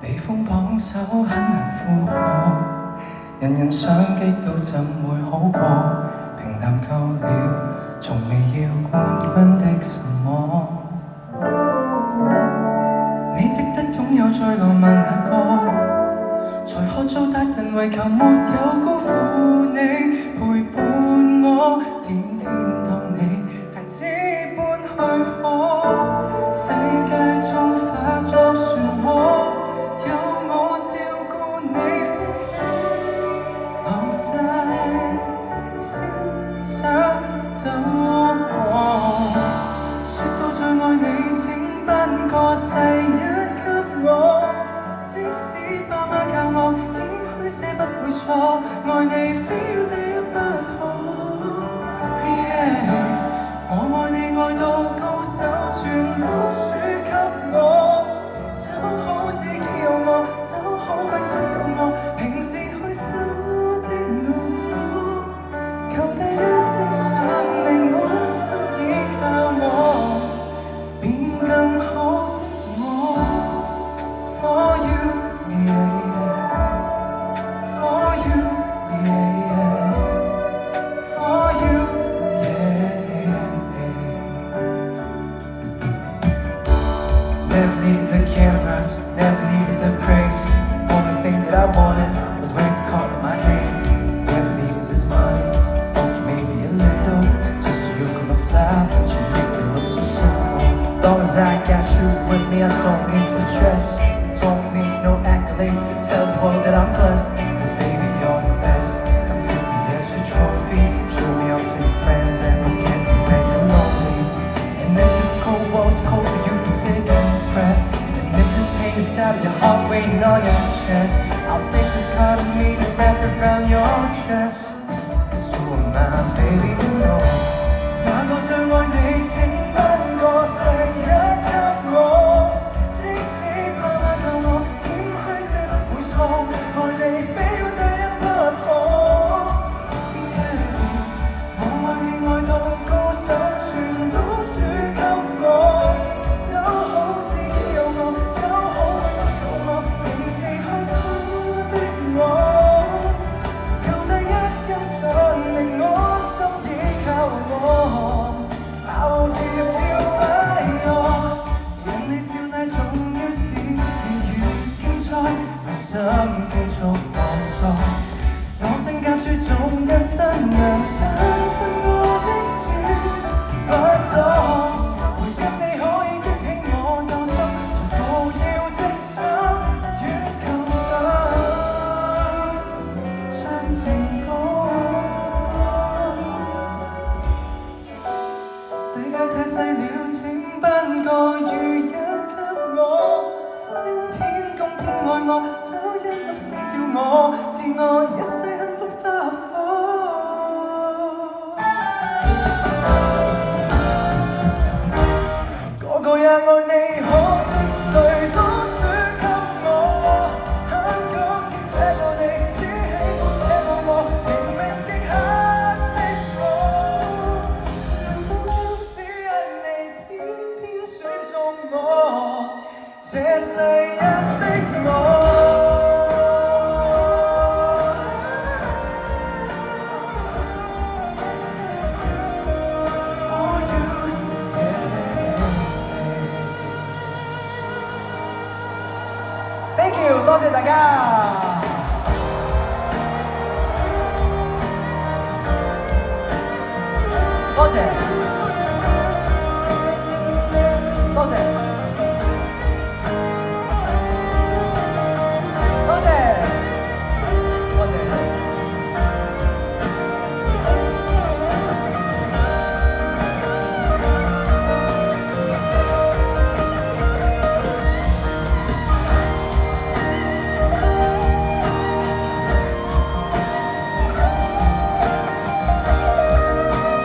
你封榜首很難負荷，人人想擊倒怎會好過？平淡夠了，從未要冠軍的什麼。你值得擁有再來問下個，才學做大人為求沒有辜負你，陪伴我，天天當你孩子般去可，世界中化作漩渦。個世一給我，即使爸媽教我謙虛些不會錯，愛你非要第一不可。我愛你愛到高手全都輸給我，就好自己有我，就好歸宿有我，平時害羞的我，求第一欣賞令我心依靠我，變更好。For you, yeah, for you, yeah, for you, yeah. Never needed the cameras, never needed the praise. Only thing that I wanted was when you called my name. Never needed this money, okay maybe a little, just so you could look fly, but you make it look so simple. Long as I got you with me, I don't need to stress. Don't need no accolades to tell the world that I'm blessed. Cause baby, you're the best. Come take me as your trophy. Show me off to your friends and look at me when you're lonely. And if this cold world's cold for you to take a breath, and if this pain is out of your heart waiting on your chest, I'll take this part of me and wrap it around your chest. Cause who am I, baby, you know. 哪個最愛你請不過世一給我，即使怕怕教我謙虛些不會錯，愛你非要第一不可。我愛你愛到高手全都輸給我，就好自己有我，就好歸宿有我，平時害羞的我，求第一欣賞令我心依靠我。I'll give you my all， 人你笑乃重要是奇遇競賽，我心繼續忙錯，我性格注重一生能親分我的事不多，唯一你可以激起我鬥心，從扶搖直上月球上唱情歌。世界太細了，請不過如一給我，因天公偏愛我，找一粒星照我，賜我一世幸福花火。個個也愛你，可惜誰都輸給我，很感激這個你，只喜歡這個我，明明極黑的我。只因你偏偏選中我，這世一的我。For you, yeah. Thank you，多謝大家。